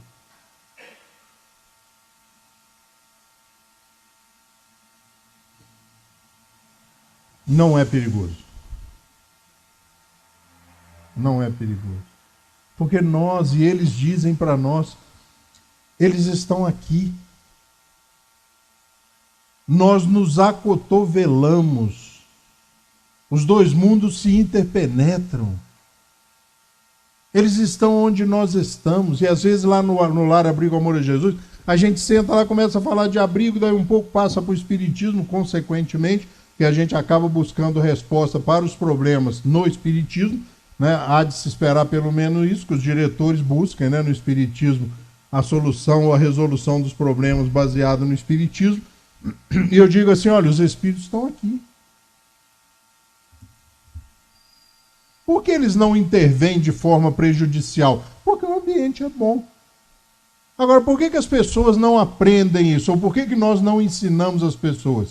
[SPEAKER 2] Não é perigoso. Não é perigoso. Porque nós, e eles dizem para nós, eles estão aqui. Nós nos acotovelamos. Os dois mundos se interpenetram. Eles estão onde nós estamos. E às vezes lá no Lar Abrigo Amor a Jesus, a gente senta lá, começa a falar de abrigo, daí um pouco passa para o espiritismo, consequentemente, que a gente acaba buscando resposta para os problemas no espiritismo, né? Há de se esperar pelo menos isso, que os diretores busquem, né, no espiritismo a solução ou a resolução dos problemas baseado no espiritismo, E eu digo assim, olha, os espíritos estão aqui. Por que eles não intervêm de forma prejudicial? Porque o ambiente é bom. Agora, por que as pessoas não aprendem isso? Ou por que nós não ensinamos as pessoas?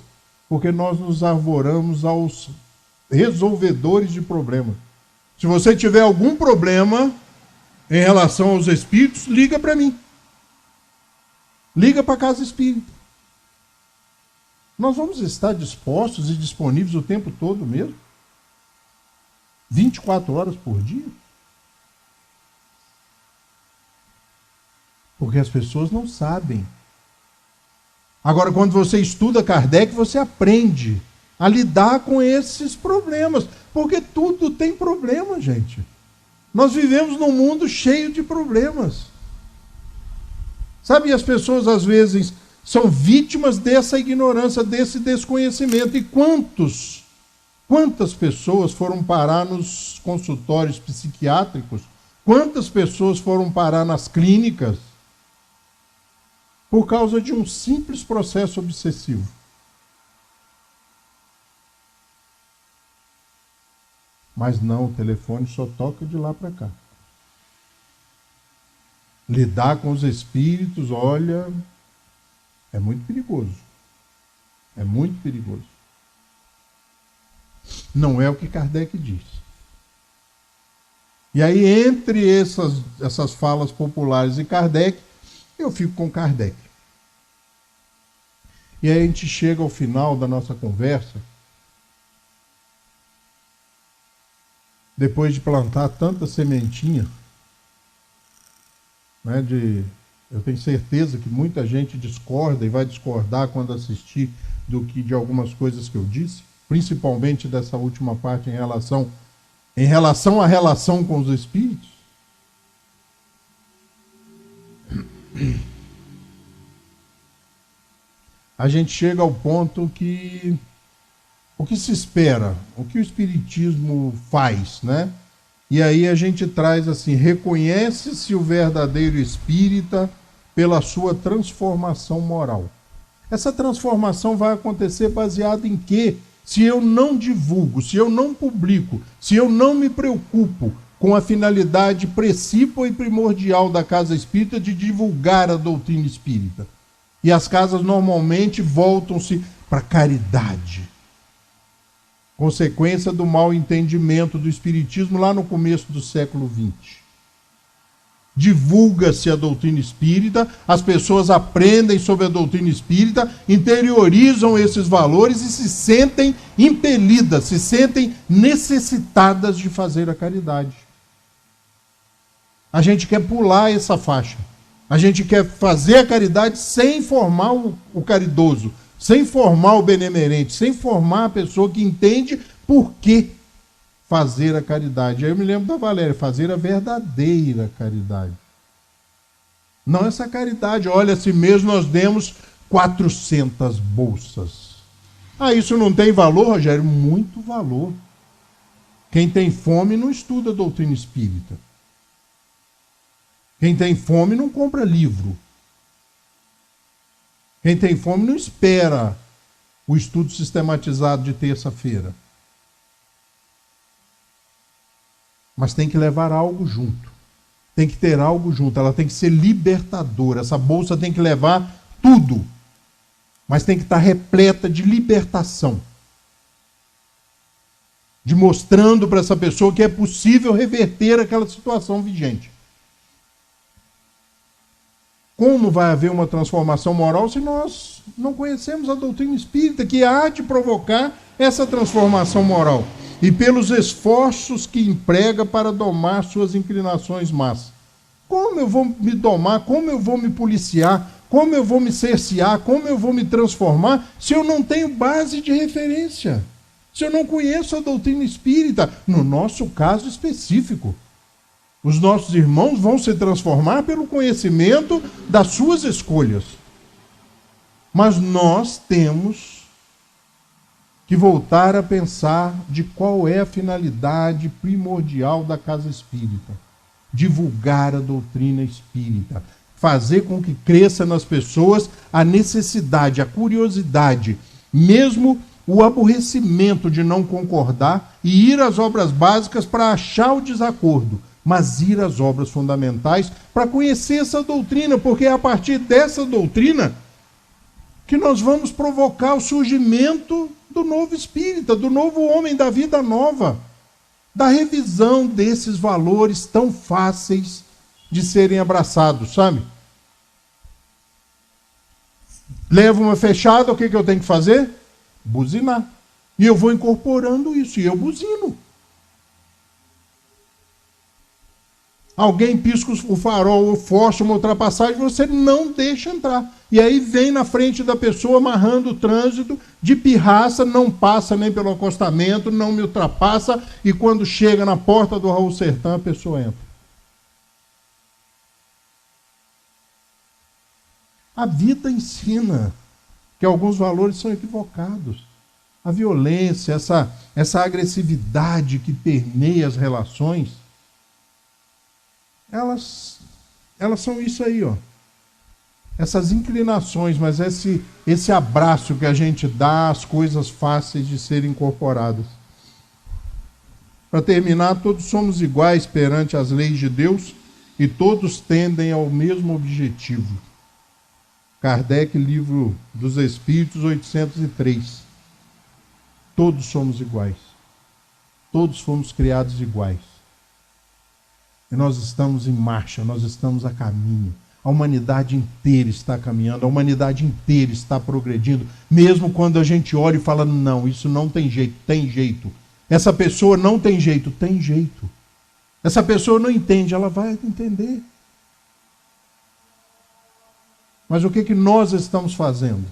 [SPEAKER 2] Porque nós nos arvoramos aos resolvedores de problemas. Se você tiver algum problema em relação aos espíritos, liga para mim. Liga para a casa espírita. Nós vamos estar dispostos e disponíveis o tempo todo mesmo? 24 horas por dia? Porque as pessoas não sabem. Agora, quando você estuda Kardec, você aprende a lidar com esses problemas. Porque tudo tem problema, gente. Nós vivemos num mundo cheio de problemas. Sabe, as pessoas às vezes são vítimas dessa ignorância, desse desconhecimento. E quantas pessoas foram parar nos consultórios psiquiátricos? Quantas pessoas foram parar nas clínicas por causa de um simples processo obsessivo? Mas não, o telefone só toca de lá para cá. Lidar com os espíritos, olha, é muito perigoso. É muito perigoso. Não é o que Kardec diz. E aí, entre essas falas populares e Kardec, eu fico com Kardec. E aí a gente chega ao final da nossa conversa, depois de plantar tanta sementinha, né, eu tenho certeza que muita gente discorda e vai discordar quando assistir de algumas coisas que eu disse, principalmente dessa última parte em relação à relação com os espíritos. A gente chega ao ponto que o que se espera, o que o espiritismo faz, né? E aí a gente traz assim, reconhece-se o verdadeiro espírita pela sua transformação moral. Essa transformação vai acontecer baseada em quê? Se eu não divulgo, se eu não publico, se eu não me preocupo com a finalidade principal e primordial da casa espírita de divulgar a doutrina espírita. E as casas normalmente voltam-se para a caridade. Consequência do mau entendimento do espiritismo lá no começo do século XX. Divulga-se a doutrina espírita, as pessoas aprendem sobre a doutrina espírita, interiorizam esses valores e se sentem impelidas, se sentem necessitadas de fazer a caridade. A gente quer pular essa faixa. A gente quer fazer a caridade sem formar o caridoso, sem formar o benemerente, sem formar a pessoa que entende por que fazer a caridade. Aí eu me lembro da Valéria, fazer a verdadeira caridade. Não essa caridade, olha, se mesmo nós demos 400 bolsas. Ah, isso não tem valor, Rogério? Muito valor. Quem tem fome não estuda a doutrina espírita. Quem tem fome não compra livro. Quem tem fome não espera o estudo sistematizado de terça-feira. Mas tem que levar algo junto. Tem que ter algo junto. Ela tem que ser libertadora. Essa bolsa tem que levar tudo. Mas tem que estar repleta de libertação. De mostrando para essa pessoa que é possível reverter aquela situação vigente. Como vai haver uma transformação moral se nós não conhecemos a doutrina espírita, que há de provocar essa transformação moral? E pelos esforços que emprega para domar suas inclinações más. Como eu vou me domar? Como eu vou me policiar? Como eu vou me cercear? Como eu vou me transformar se eu não tenho base de referência? Se eu não conheço a doutrina espírita? No nosso caso específico. Os nossos irmãos vão se transformar pelo conhecimento das suas escolhas. Mas nós temos que voltar a pensar de qual é a finalidade primordial da casa espírita. Divulgar a doutrina espírita. fazer com que cresça nas pessoas a necessidade, a curiosidade, mesmo o aborrecimento de não concordar e ir às obras básicas para achar o desacordo, mas ir às obras fundamentais para conhecer essa doutrina, porque é a partir dessa doutrina que nós vamos provocar o surgimento do novo espírita, do novo homem, da vida nova, da revisão desses valores tão fáceis de serem abraçados, sabe? Leva uma fechada, o que eu tenho que fazer? Buzinar. E eu vou incorporando isso, e eu buzino. Alguém pisca o farol ou força uma ultrapassagem, você não deixa entrar. E aí vem na frente da pessoa amarrando o trânsito, de pirraça, não passa nem pelo acostamento, não me ultrapassa, e quando chega na porta do Raul Sertã, a pessoa entra. A vida ensina que alguns valores são equivocados. A violência, essa agressividade que permeia as relações, elas são isso aí, ó. Essas inclinações, mas esse abraço que a gente dá às coisas fáceis de serem incorporadas. Para terminar, todos somos iguais perante as leis de Deus e todos tendem ao mesmo objetivo. Kardec, Livro dos Espíritos, 803. Todos somos iguais. Todos fomos criados iguais. E nós estamos em marcha, nós estamos a caminho. A humanidade inteira está caminhando, a humanidade inteira está progredindo, mesmo quando a gente olha e fala, não, isso não tem jeito, tem jeito. Essa pessoa não tem jeito, tem jeito. Essa pessoa não entende, ela vai entender. Mas o que nós estamos fazendo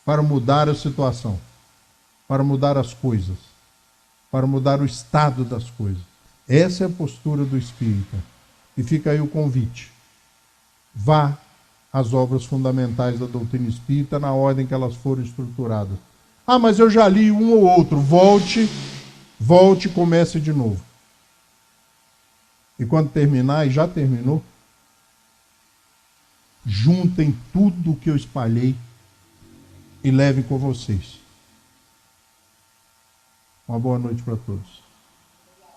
[SPEAKER 2] para mudar a situação, para mudar as coisas, para mudar o estado das coisas? Essa é a postura do espírita. E fica aí o convite. Vá às obras fundamentais da doutrina espírita na ordem que elas foram estruturadas. Ah, mas eu já li um ou outro. Volte e comece de novo. E quando terminar, e já terminou, juntem tudo o que eu espalhei e levem com vocês. Uma boa noite para todos.